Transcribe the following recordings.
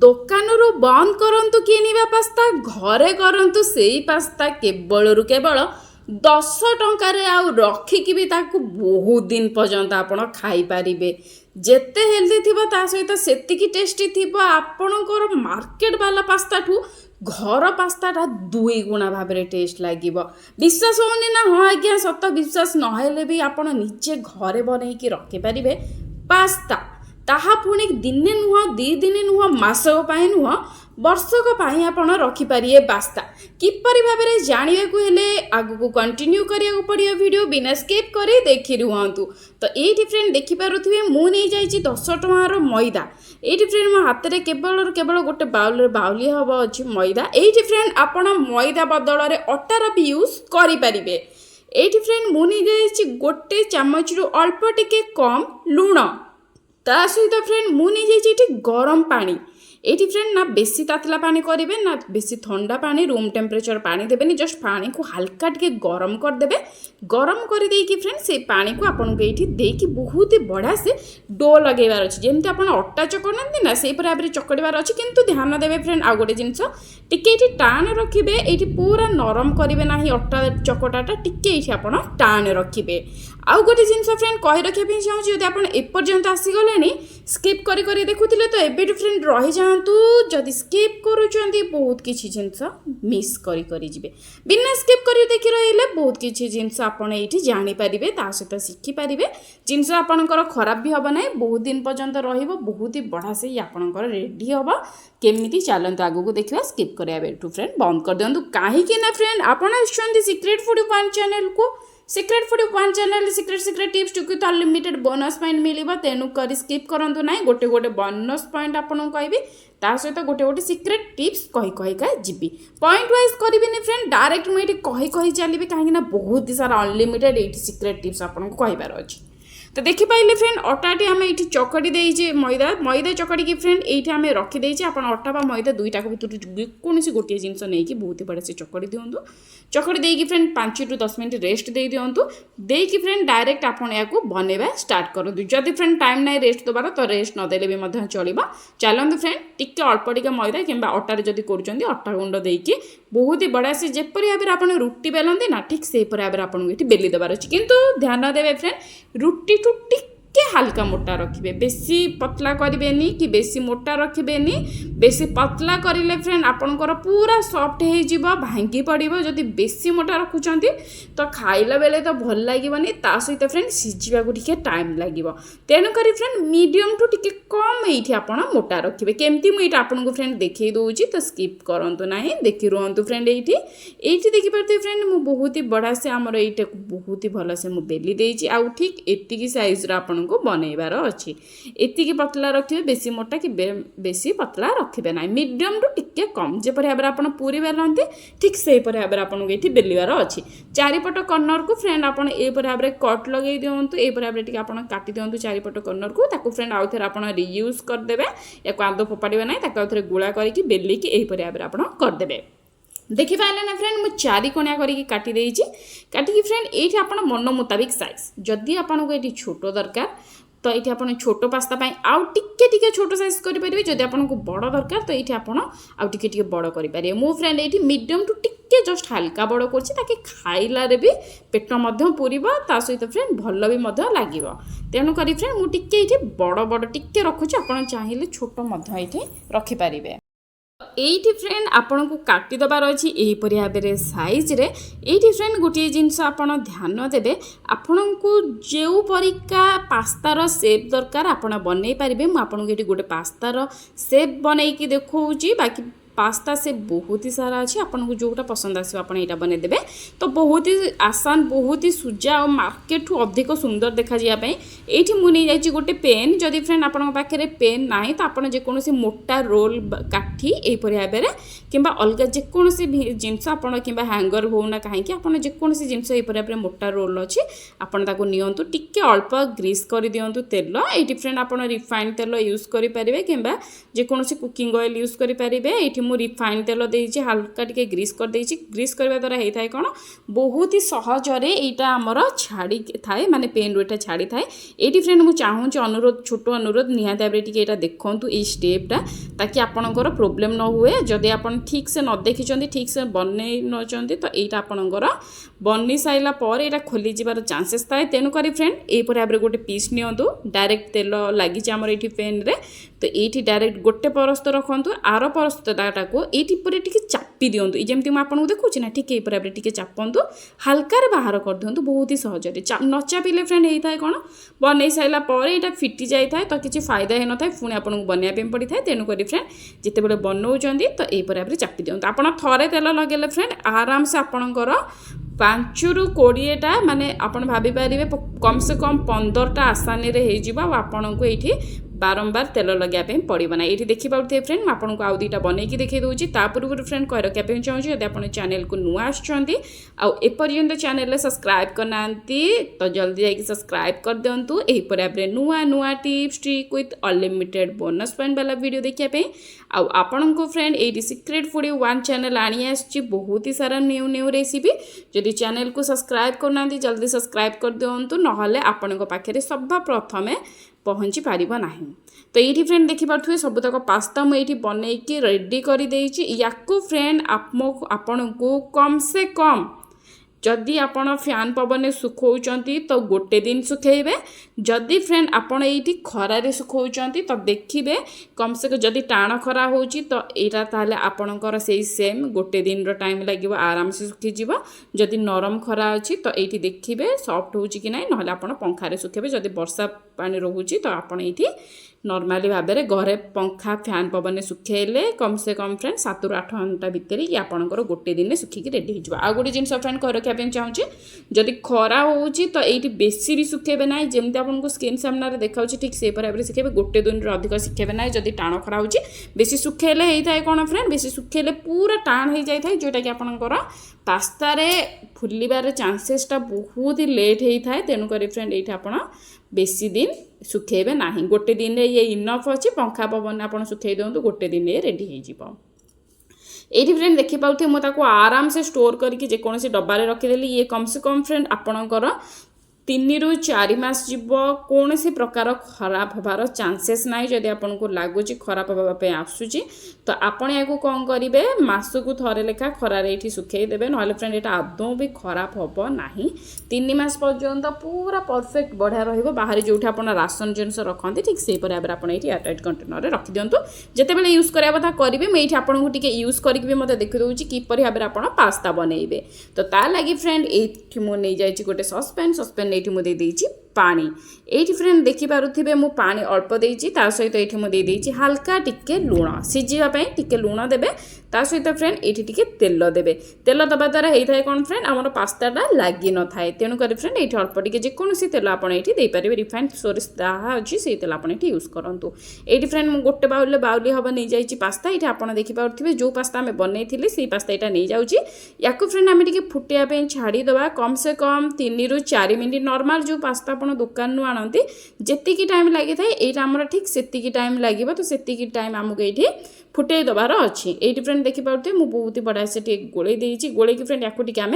ଦୋକାନରୁ ବନ୍ଦ କରନ୍ତୁ କିଣିବା ପାସ୍ତା, ଘରେ କରନ୍ତୁ ସେଇ ପାସ୍ତା କେବଳରୁ କେବଳ 10 ଟଙ୍କାରେ, ଆଉ ରଖିକି ବି ତାକୁ ବହୁତ ଦିନ ପର୍ଯ୍ୟନ୍ତ ଆପଣ ଖାଇପାରିବେ। ଯେତେ ହେଲ୍ଦି ଥିବ ତା ସହିତ ସେତିକି ଟେଷ୍ଟି ଥିବ। ଆପଣଙ୍କର ମାର୍କେଟ ବାଲା ପାସ୍ତାଠୁ ଘର ପାସ୍ତାଟା 2 ଗୁଣା ଭାବରେ ଟେଷ୍ଟ ଲାଗିବ। ବିଶ୍ୱାସ ହେଉନି ନା? ହଁ ଆଜ୍ଞା ସତ, ବିଶ୍ୱାସ ନହେଲେ ବି ଆପଣ ନିଜେ ଘରେ ବନେଇକି ରଖିପାରିବେ ପାସ୍ତା। ତାହା ପୁଣି ଦିନେ ନୁହଁ, 2 ଦିନ ନୁହଁ, ମାସକ ପାଇଁ ନୁହଁ, ବର୍ଷକ ପାଇଁ ଆପଣ ରଖିପାରିବେ ପାସ୍ତା। କିପରି ଭାବରେ ଜାଣିବାକୁ ହେଲେ ଆଗକୁ କଣ୍ଟିନ୍ୟୁ କରିବାକୁ ପଡ଼ିବ ଭିଡ଼ିଓ, ବିନା ସ୍କିପ୍ କରି ଦେଖି ରୁହନ୍ତୁ। ତ ଏଇଠି ଫ୍ରେଣ୍ଡ ଦେଖିପାରୁଥିବେ ମୁଁ ନେଇଯାଇଛି 10 ଟଙ୍କାର ମଇଦା। ଏଇଠି ଫ୍ରେଣ୍ଡ ମୋ ହାତରେ କେବଳ ଗୋଟେ ବାଉଲି ହେବ ଅଛି ମଇଦା। ଏଇଠି ଫ୍ରେଣ୍ଡ ଆପଣ ମଇଦା ବଦଳରେ ଅଟାର ବି ୟୁଜ୍ କରିପାରିବେ। ଏଇଠି ଫ୍ରେଣ୍ଡ ମୁଁ ନେଇଯାଇଛି 1 ଚାମଚରୁ ଅଳ୍ପ ଟିକେ କମ୍ ଲୁଣ। ତା ସହିତ ଫ୍ରେଣ୍ଡ ମୁଁ ନେଇଯାଇଛି ଏଠି ଗରମ ପାଣି। ଏଇଠି ଫ୍ରେଣ୍ଡ ନା ବେଶୀ ତାତିଲା ପାଣି କରିବେ ନା ବେଶୀ ଥଣ୍ଡା ପାଣି, ରୁମ୍ ଟେମ୍ପରେଚର ପାଣି ଦେବେନି। ଜଷ୍ଟ ପାଣିକୁ ହାଲକା ଟିକେ ଗରମ କରିଦେବେ। ଗରମ କରିଦେଇକି ଫ୍ରେଣ୍ଡ ସେଇ ପାଣିକୁ ଆପଣଙ୍କୁ ଏଇଠି ଦେଇକି ବହୁତ ବଢ଼ିଆ ସେ ଡୋ ଲଗାଇବାର ଅଛି। ଯେମିତି ଆପଣ ଅଟା ଚକଡ଼ନ୍ତି ନା ସେଇପରି ଭାବରେ ଚକଡ଼ିବାର ଅଛି। କିନ୍ତୁ ଧ୍ୟାନ ଦେବେ ଫ୍ରେଣ୍ଡ ଆଉ ଗୋଟେ ଜିନିଷ, ଟିକେ ଏଇଠି ଟାଣ ରଖିବେ। ଏଇଠି ପୁରା ନରମ କରିବେ ନାହିଁ ଅଟା ଚକଟାଟା, ଟିକେ ଏଇଠି ଆପଣ ଟାଣ ରଖିବେ। ଆଉ ଗୋଟେ ଜିନିଷ ଫ୍ରେଣ୍ଡ କହି ରଖିବା ପାଇଁ ଚାହୁଁଛି, ଯଦି ଆପଣ ଏପର୍ଯ୍ୟନ୍ତ ଆସିଗଲେଣି ସ୍କିପ୍ କରି ଦେଖୁଥିଲେ ତ ଏବେଠୁ ଫ୍ରେଣ୍ଡ ରହିଯାଆନ୍ତୁ। ଯଦି ସ୍କିପ୍ କରୁଛନ୍ତି ବହୁତ କିଛି ଜିନିଷ ମିସ୍ କରି ଯିବେ। ବିନା ସ୍କିପ୍ କରି ଦେଖି ରହିଲେ ବହୁତ କିଛି ଜିନିଷ ଆପଣ ଏଇଠି ଜାଣିପାରିବେ, ତା ସହିତ ଶିଖିପାରିବେ। ଜିନିଷ ଆପଣଙ୍କର ଖରାପ ବି ହେବ ନାହିଁ, ବହୁତ ଦିନ ପର୍ଯ୍ୟନ୍ତ ରହିବ, ବହୁତ ହି ବଢ଼ିଆ ସେ ଆପଣଙ୍କର ରେଡ଼ି ହେବ। କେମିତି ଚାଲନ୍ତୁ ଆଗକୁ ଦେଖିବା। ସ୍କିପ୍ କରିବା ଏଠୁ ଫ୍ରେଣ୍ଡ ବନ୍ଦ କରିଦିଅନ୍ତୁ। କାହିଁକି ନା ଫ୍ରେଣ୍ଡ ଆପଣ ଆସିଛନ୍ତି ସିକ୍ରେଟ୍ ଫୁଡ୍ ୱାନ୍ ଚ୍ୟାନେଲକୁ। Secret food one channel secret tips to unlimited bonus point ମିଳିବ। ତେଣୁ କରି ସ୍କିପ୍ କରନ୍ତୁ ନାହିଁ। ଗୋଟେ ବୋନସ୍ ପଏଣ୍ଟ ଆପଣଙ୍କୁ କହିବି, ତା ସହିତ ଗୋଟେ ସିକ୍ରେଟ୍ ଟିପ୍ସ କହିକା ଯିବି। ପଏଣ୍ଟ ୱାଇଜ୍ କରିବିନି ଫ୍ରେଣ୍ଡ, ଡାଇରେକ୍ଟ ମୁଁ ଏଇଠି କହି ଚାଲିବି। କାହିଁକିନା ବହୁତ ସାରା ଅନଲିମିଟେଡ୍ ଏଇଠି ସିକ୍ରେଟ୍ ଟିପ୍ସ ଆପଣଙ୍କୁ କହିବାର ଅଛି। ତ ଦେଖିପାରିଲେ ଫ୍ରେଣ୍ଡ ଅଟାଟି ଆମେ ଏଇଠି ଚକଡ଼ି ଦେଇଛେ, ମଇଦା ଚକଡ଼ିକି ଫ୍ରେଣ୍ଡ ଏଇଠି ଆମେ ରଖିଦେଇଛେ। ଆପଣ ଅଟା ବା ମଇଦା ଦୁଇଟାକୁ ଭିତରୁ ଯେକୌଣସି ଗୋଟିଏ ଜିନିଷ ନେଇକି ବହୁତ ବଢ଼ିଆ ସେ ଚକଡ଼ି ଦିଅନ୍ତୁ। ଚକଡ଼ି ଦେଇକି ଫ୍ରେଣ୍ଡ 5 ରୁ 10 ମିନିଟ୍ ରେଷ୍ଟ ଦେଇ ଦିଅନ୍ତୁ। ଦେଇକି ଫ୍ରେଣ୍ଡ ଡାଇରେକ୍ଟ ଆପଣ ଏହାକୁ ବନେଇବା ଷ୍ଟାର୍ଟ କରନ୍ତୁ। ଯଦି ଫ୍ରେଣ୍ଡ ଟାଇମ୍ ନାହିଁ ରେଷ୍ଟ ଦେବାର ତ ରେଷ୍ଟ ନଦେଲେ ବି ମଧ୍ୟ ଚଳିବ। ଚାଲନ୍ତୁ ଫ୍ରେଣ୍ଡ ଟିକେ ଅଳ୍ପ ଟିକେ ମଇଦା କିମ୍ବା ଅଟାରେ ଯଦି କରୁଛନ୍ତି ଅଟା ଗୁଣ୍ଡ ଦେଇକି ବହୁତ ହି ବଢ଼ିଆ ସେ ଯେପରି ଭାବରେ ଆପଣ ରୁଟି ବେଲନ୍ତି ନା, ଠିକ୍ ସେହିପରି ଭାବରେ ଆପଣଙ୍କୁ ଏଠି ବେଲି ଦେବାର ଅଛି। କିନ୍ତୁ ଧ୍ୟାନ ଦେବେ ଫ୍ରେଣ୍ଡ ରୁଟିଠୁ ଟିକେ ହାଲକା ମୋଟା ରଖିବେ। ବେଶୀ ପତଲା କରିବେନି କି ବେଶୀ ମୋଟା ରଖିବେନି। ବେଶୀ ପତଲା କରିଲେ ଫ୍ରେଣ୍ଡ ଆପଣଙ୍କର ପୁରା ସଫ୍ଟ ହେଇଯିବ, ଭାଙ୍ଗି ପଡ଼ିବ। ଯଦି ବେଶୀ ମୋଟା ରଖୁଛନ୍ତି ତ ଖାଇଲା ବେଳେ ତ ଭଲ ଲାଗିବନି, ତା ସହିତ ଫ୍ରେଣ୍ଡ ସିଝିବାକୁ ଟିକେ ଟାଇମ୍ ଲାଗିବ। ତେଣୁକରି ଫ୍ରେଣ୍ଡ ମିଡ଼ିୟମଠୁ ଟିକେ କମ୍ ଏଇଠି ଆପଣ ମୋଟା ରଖିବେ। କେମିତି ମୁଁ ଏଇଟା ଆପଣଙ୍କୁ ଫ୍ରେଣ୍ଡ ଦେଖେଇ ଦେଉଛି, ତ ସ୍କିପ୍ କରନ୍ତୁ ନାହିଁ, ଦେଖି ରୁହନ୍ତୁ ଫ୍ରେଣ୍ଡ। ଏଇଠି ଦେଖିପାରୁଥିବେ ଫ୍ରେଣ୍ଡ ମୁଁ ବହୁତ ହି ବଢ଼ିଆ ସେ ଆମର ଏଇଟାକୁ ବହୁତ ହି ଭଲସେ ମୁଁ ବେଲି ଦେଇଛି। ଆଉ ଠିକ୍ ଏତିକି ସାଇଜ୍ର ଆପଣଙ୍କୁ ବନେଇବାର ଅଛି। ଏତିକି ପତଲା ରଖିବେ, ବେଶୀ ମୋଟା କି ବେଶୀ ପତଲା ରଖିବେ ନାହିଁ। ମିଡ଼ିୟମରୁ ଟିକେ କମ୍, ଯେପରି ଭାବରେ ଆପଣ ପୁରୀ ବେଲନ୍ତି ଠିକ୍ ସେହିପରି ଭାବରେ ଆପଣଙ୍କୁ ଏଇଠି ବେଲିବାର ଅଛି। ଚାରିପଟ କର୍ଣ୍ଣରକୁ ଫ୍ରେଣ୍ଡ ଆପଣ ଏହିପରି ଭାବରେ କଟ୍ ଲଗାଇ ଦିଅନ୍ତୁ। ଏହିପରି ଭାବରେ ଟିକେ ଆପଣ କାଟି ଦିଅନ୍ତୁ ଚାରିପଟ କର୍ଣ୍ଣରକୁ। ତାକୁ ଫ୍ରେଣ୍ଡ ଆଉ ଥରେ ଆପଣ ରିୟୁଜ୍ କରିଦେବେ। ୟାକୁ ଆଦୌ ଫୋପାଡ଼ିବେ ନାହିଁ। ତାକୁ ଆଉ ଥରେ ଗୁଳା କରିକି ବେଲିକି ଏହିପରି ଭାବରେ ଆପଣ କରିଦେବେ। ଦେଖିପାରିଲେ ନା ଫ୍ରେଣ୍ଡ ମୁଁ 4 କୋଣିଆ କରିକି କାଟି ଦେଇଛି। କାଟିକି ଫ୍ରେଣ୍ଡ ଏଇଠି ଆପଣ ମନ ମୁତାବିକ ସାଇଜ୍, ଯଦି ଆପଣଙ୍କୁ ଏଇଠି ଛୋଟ ଦରକାର ତ ଏଇଠି ଆପଣ ଛୋଟ ପାସ୍ତା ପାଇଁ ଆଉ ଟିକେ ଛୋଟ ସାଇଜ୍ କରିପାରିବେ। ଯଦି ଆପଣଙ୍କୁ ବଡ଼ ଦରକାର ତ ଏଇଠି ଆପଣ ଆଉ ଟିକେ ବଡ଼ କରିପାରିବେ। ମୁଁ ଫ୍ରେଣ୍ଡ ଏଇଠି ମିଡ଼ିୟମଠୁ ଟିକେ ଜଷ୍ଟ ହାଲକା ବଡ଼ କରୁଛି, ତାକି ଖାଇଲାରେ ବି ପେଟ ମଧ୍ୟ ପୁରିବ, ତା ସହିତ ଫ୍ରେଣ୍ଡ ଭଲ ବି ମଧ୍ୟ ଲାଗିବ। ତେଣୁକରି ଫ୍ରେଣ୍ଡ ମୁଁ ଟିକେ ଏଇଠି ବଡ଼ ଟିକେ ରଖୁଛି। ଆପଣ ଚାହିଁଲେ ଛୋଟ ମଧ୍ୟ ଏଇଠି ରଖିପାରିବେ। এইটি ফ্রেন্ড আপনার কাটিদেবার অছি এইপরি ভাবে সাইজরে। এইটি ফ্রেন্ড গোটিয়ে জিনিস আপনার ধ্যান দেবে, আপনার যে পরীক্ষা পাস্তার সেপ দরকার আপনার বনাই পারে। মু আপনার এটি গোটে পাস্তার সেপ বনাইকি দেখছি। বাকি पास्ता से बहुत ही सारा अच्छे, आपको जोटा पसंद आसो आप यहाँ बनईदे। तो बहुत ही आसान, बहुत ही सुजा और मार्केट ठू अधिक सुंदर देखा जाए। ये मुझे जाइए गोटे पेन, जदि फ्रेंड आपन पाखे पेन ना तो आप जेकोसी मोटा रोल काठी यहीपरि भाव में कि अलग जेकोसी जिनस आप हैंगर हो ना कहीं आपड़ जेकोसी जिनस यहीपरि भाव में मोटा रोल अच्छी आपको नियंतु। टिके अल्प ग्रीस कर दिंतु तेल। ये फ्रेंड आप रिफाइंड तेल यूज करेंगे कि जेकोसी कुकिंग ऑयल यूज करेंगे। ये मु रिफाइन तेल देइछि हल्का टिके ग्रीस कर देइछि ग्रीस करबा द्वारा हेइ थाए कोन बहुत ही सहजरे एटा हमर छाड़ी थाए माने पेन रो एटा छाड़ी थाए एटी फ्रेंड मु चाहू छी अनुरोध छोटो अनुरोध निहाते भाबरे टिके एटा देखंतु ए स्टेपटा ताकि आपनकर प्रॉब्लम न हुए जदि आपन ठीक से न देखिचंती ठीक से बनै न चंती तो एटा आपनकर बन्नी साइला पर एटा खोली जिबार चांसेस थाए तेनु करी फ्रेंड ए पर भाबरे गोटे पीस नियंतु डायरेक्ट तेल लागि छ हमर एठी पेन रे तो एठी डायरेक्ट गोटे परस्त रखंतु आरो परस्त दाटा को एठी परे टिके चापी दियंतु जेमति म आपन देखुछि ना ठीक ए पर भाबरे टिके चापंतु हल्का रे बाहर कर दियंतु बहुत ही सहज रे न चापिले फ्रेंड हेइ थाए कोन बनै साइला पर एटा फिटी जाय थाए तो किछि फायदा हे न थाए पुनी आपन बनिया पे पड़ी थाए तेनु करी फ्रेंड जेते बेले बनौचंदी तो ए पर भाबरे चापी दियंतु आपन थरे तेल लगेले फ्रेंड आराम से आपनकर 5 रु 20टा माने आपन भाबी पारिबे कम से कम 15टा आसानी रे हे जिबा आपन को एठी बारंबार तेल लगे पड़ना ये देखी पाते फ्रेंड मैं आपको आउ दुटा बनईकी देखे दूसरी तापूर्व फ्रेंड कह रखा चाहूँगी यदि आप चैनल को नुआ आपर्यंत चैनल सब्सक्राइब करना तो जल्दी जाकि सब्सक्राइब कर दिंतु यही नुआ नुआ tips trick with unlimited bonus point वाला वीडियो देखापी आपण को फ्रेंड ये सीक्रेट फूड 1 चैनल आनी आसी बहुत ही सारा न्यू न्यू रेसिपी जदि चैनल को सब्सक्राइब करना जल्दी सब्सक्राइब कर दिंतु ना आपण पाखे सब प्रथमे पहुँची पार ना तो ये फ्रेंड देखिपे सबुतक पास्ता मुझे बनईकी रेडी कर फ्रेंड आपण को कम से कम जदि आपण फैन पवन सुखौचंती तो गोटे दिन सुखेबे जदि फ्रेंड आपण एठी खरारे सुखौचंती तो देखिबे कम से कम जदि टाण खरा होची तो एटा ताले आपणकर सेही सेम गोटे दिन रो टाइम लागिवो आराम से सुखी जीवो जदि नरम खरा अछि तो एठी देखिबे सॉफ्ट होची कि नाही नहले आपण पंखारे सुखेबे जदि वर्षा पानी रहूची तो आपण एठी नॉर्मली भाव में घरे पंखा फैन पवन सुखेले कम से कम फ्रेंड 7 ରୁ 8 घंटा भितर ये आपंकर गोटे दिन सुखिकी रेडी हो आ गोटे जिन फ्रेंड कह रखा चाहूँगी जदि खरा होची तो ये बेसी भी सुखेबे ना जमी आपको स्किन सामने देखा ठीक से भाव में सुखेबे गोटे दिन अधिक सुखेबे ना जदि टाण खरा होची बेसी सुखेले होता है कौन फ्रेंड बेसी सुखेले पूरा टाण हो जाए जोटा कि आपंकर पास्तारे फुलिबार चांसेसटा बहुत ही लेट होता है तेणुक फ्रेंड ये आप बेसी दिन सुखेबे ना गोटे दिन ये इनफ अच्छी पंखा पवन आप सुखे दिंतु गोटे दिन ये रेडी हो ये फ्रेंड देखिपे मुझे आराम से स्टोर करके जेकोसी डब्बारे रखीदेली ये कम से कम फ्रेंड आपणकर 3 ରୁ 4 मास जीव कौन सी प्रकार खराब हबार चांसेस ना जदि आपको लगुच खराब हाँपे आसूची तो आपण या कौन करेंगे मसकू थरे लेखा खरारे ये सुखेदेवे ना फ्रेंड ये आदौ भी खराब हम ना 3 मास पर्यंत पूरा परफेक्ट बढ़िया रहा जो आप राशन जिनस रखते ठीक से भाव में आप एयरटाइट कंटेनर रखी दिंतु जितेबाला यूज करा कथा करेंगे मुझे आपको टी यूज करके मतलब देखीदे किपर भाव में आप पास्ता बनइबे तो ता लगी फ्रेंड ये मुझे जाइए गोटे सस्पेन ये मुझे देदेछि पानी ये फ्रेंड देखिपे मु पानी अल्प देछि ता सहित ये मुझे देदेछि हल्का टिके लुण सीझापी टिके लुण देबे ता सहित फ्रेंड ये टिके तेल देबे तेल दबा द्वारा होता है कौन फ्रेंड आमर पास्ताटा लगी न थाए तेणुक फ्रेंड ये अल्प टिके जेकोसी तेल आप देपारे रिफाइंड सोरिष जहाँ अच्छी से तेल आप यूज करूँ ये फ्रेंड मुझे गोटे बाउली हम नहीं जाइए पास्ता ये आप देखिपे जो पास्ता आम बनई से पास्ता यहाँ नहीं जाऊँगी या फ्रेंड आम टे फुटापी छाड़ीदे कम से कम 3 ରୁ 4 मिनिट नॉर्मल जो पास्ता आप दुकान आणती जी टाइम लगी था यहाँ आमर ठीक से टाइम लगे तो से टाइम आमको ये फुटे दबार अच्छी ये फ्रेंड देखिपे मुझे बहुत ही बढ़िया से गोले देती गोले फ्रेंड या आम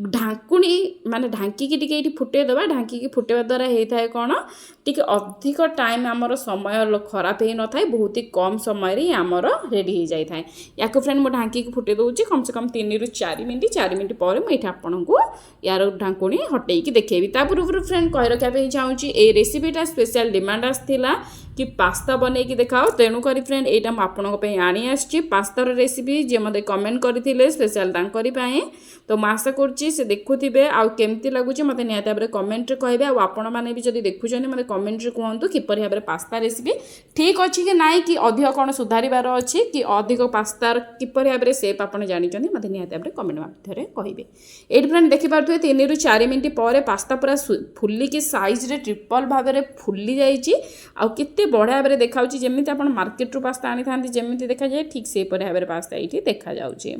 ढाकुणी माने ढांकी फुटे दबा ढांकी फुटेवा द्वारा होता है कौन टी अधिक टाइम आमर समय खराब हो न था बहुत ही कम समय आमर रेडी हो जाए था या फ्रेंड मुझे ढांकी फुटे दूसरी कम से कम 3 ରୁ 4 मिनिट पर मुझे आपको यार ढांकुणी हटेकी देखेबी पूर्व फ्रेंड कह रखा चाहूँगी ये रेसिपीटा स्पेशल डिमांड आसला कि पास्ता बनईकी देखाओ तेणुक फ्रेंड यहाँ आपंप आनी आसी पास्तार रेसिपी जी मत कमेंट करते स्पेशल तांकरी तो मैं आशा करुँचे देखुवे आमती लगुच मत निहत भाव कमेंट कहे आपण मैंने भी जब देखुं मतलब कमेंट कहतु किपर भाव में पास्ता रेसिपी ठीक अच्छी कि ना कि अधिक कौन सुधारिबार अच्छी कि अधिक पास्तार किपर भाव में सेप आप जानते मत निहत भाव कमेंट मध्य कहे ये फ्रेंड देखिपे 3 ରୁ 4 मिनिट पर पास्ता पूरा फुलिकी साइज रे ट्रिपल भाव में फुली जाते बढ़िया भाव में देखा जमी आप मार्केट रू पास्ता आनी था जमी देखा जाए ठीक से भाव में पास्ता ये देखा जाऊँगी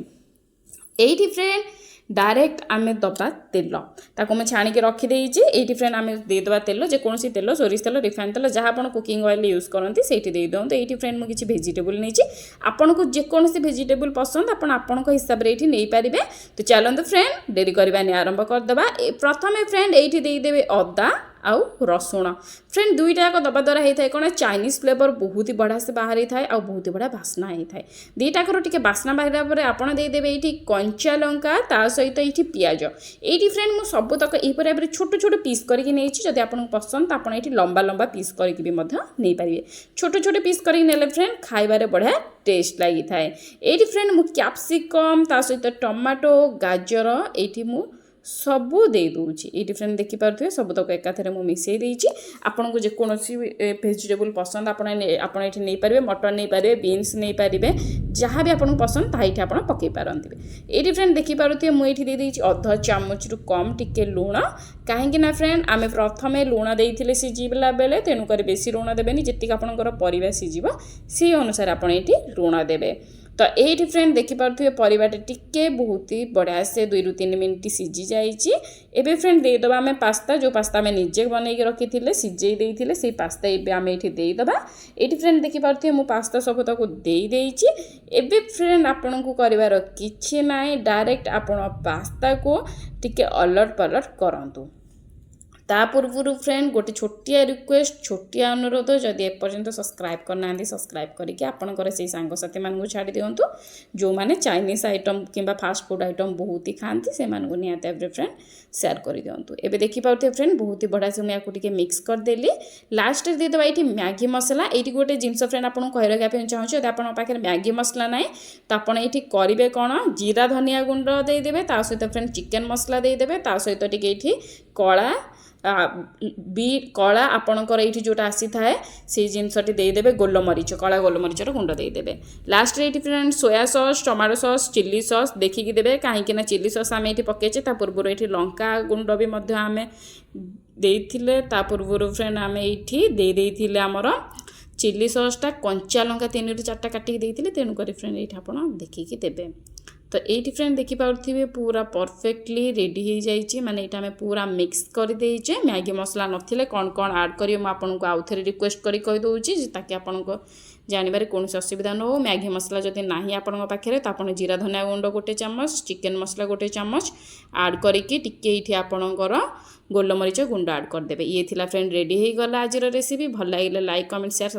फ्रेंड डायरेक्ट आम दबा तेल ताको मैं छाणिक रखीदे ये फ्रेंड आम देदेबा तेल जेकोसी तेल सोरिष तेल रिफाइन तेल जहाँ आप कुकिंग ऑयल यूज करते से दिखाते ये फ्रेंड मुझे किसी भेजिटेबल नहीं आपन को जेकोसी भेजिटेबल पसंद आपण हिसाब से नहीं पारे। तो चलते फ्रेंड डेरी करवानी आरंभ करदे। प्रथम फ्रेंड ये देदेवे अदा आउ रसुण फ्रेंड दुईटा जाक दबा द्वारा होता है कौन चाइनीज फ्लेवर बहुत ही बढ़िया से बाहरी थाए आ बहुत ही बढ़िया बास्ना होता है। दुईटाकर टी बास्ना बाहर पर आपड़ देदेवे ये कंचा लंका ता सहित ये पियाज ये फ्रेंड मुझे सबुतक यहीपर छोट छोट पीस करके जब आपको पसंद तो आप लंबा लंबा पीस करके भी नहीं पारे छोट छोट पीस करके फ्रेंड खाइबार बढ़िया टेस्ट लगी थाए। ये फ्रेंड मु कैप्सिकम ता सहित टमाटो गाजर ये मु सबू दे दूची ये फ्रेंड देखिपे सबूतक एकाथरे मुझे मिसई देती आपन को जेकोसी भेजिटेबल पसंद आपड़ नहीं पारे मटर नहीं पारे बीन्स नहीं पारे जहाँ भी आपको पसंद ताही आप पकई पारते। ये फ्रेंड देखिपे मुझे दे अध चामच रु कम टिके लुण कहीं फ्रेंड आम प्रथम लुण देते सीझला बेले तेणुक बेसी लुण देवेनि जी आपंकर परिवा सीझ से अनुसार आप लुण देवे। तो ये फ्रेंड देखिपे परिवार टिके बहुत ही बढ़िया से 2 ରୁ 3 मिनट सीझी जाइए। फ्रेंड देदेबा आम पास्ता जो पास्ता आम निजे बनई रखी थे सीझे देते से पास्ता ये आम ये देदेबा। ये फ्रेंड देखिपे मु पास्ता सब तक दे फ्रेंड आपन को करार कि ना डायरेक्ट आपण पास्ता को टिके अलट पलट करूँ। ता पूर्व फ्रेंड गोटे छोटिया रिक्वेस्ट छोटिया अनुरोध जदि एपर्यंत सब्सक्राइब करना सब्सक्राइब करके आपंकर से सांगसाथी मानू छाड़ी दिंतु जो मैंने चाइनीज आइटम किंबा फास्ट फूड आइटम बहुत ही खाती से निहत फ्रेंड शेयर कर दिंतु। एबे देखिपे फ्रेंड बहुत ही बढ़िया से मुझे मिक्स करदेली लास्ट देदेबा ये मैगी मसला ये गोटे जिनस फ्रेंड आपको कही रखा चाहूँ जब आप पाखे मैगी मसला ना तो आप ये करेंगे कौन जीरा धनिया गुंड देदेवे सहित फ्रेंड चिकेन मसला देदेवे सहित टी कला कला आपणकर ये जोटा आसी थाए से जिनसटी देदेवे गोलमरीच कला गोलमरीचर गुंड देदेवे। लास्ट ये friend soya sauce tomato sauce chilli sauce देखिकी देवे कहीं चिल्ली सॉस आम ये पकईचे पूर्व ये लंका गुंड भी आम देते पूर्व फ्रेंड आम ये आमर चिल्ली सॉसटा कंचा लंका 3 ରୁ 4ଟା काटिकी देते तेणुक फ्रेंड ये आप देखिकी देवे। तो ये फ्रेंड देखिपे पूरा परफेक्टली रेडी हो जाइए माने ये पूरा मिक्स कर देचे मैगी मसला नथिले कौन कौन ऐड करियो मैं आपन को आउ थे रिक्वेस्ट करी कहि दउची ताकि आपन को जानवर कौन असुविधा न हो। मैगी मसला जदि नाही आपन पाखे तो आप जीरा धनिया गुंड 1 चामच चिकेन मसला 1 चामच ऐड करके टिके ये आपणकर गोलमरीच गुंड ऐड करदेवे। ये थिला फ्रेंड रेडी हो गला आज रेसिपी भल लगे लाइक कमेंट शेयर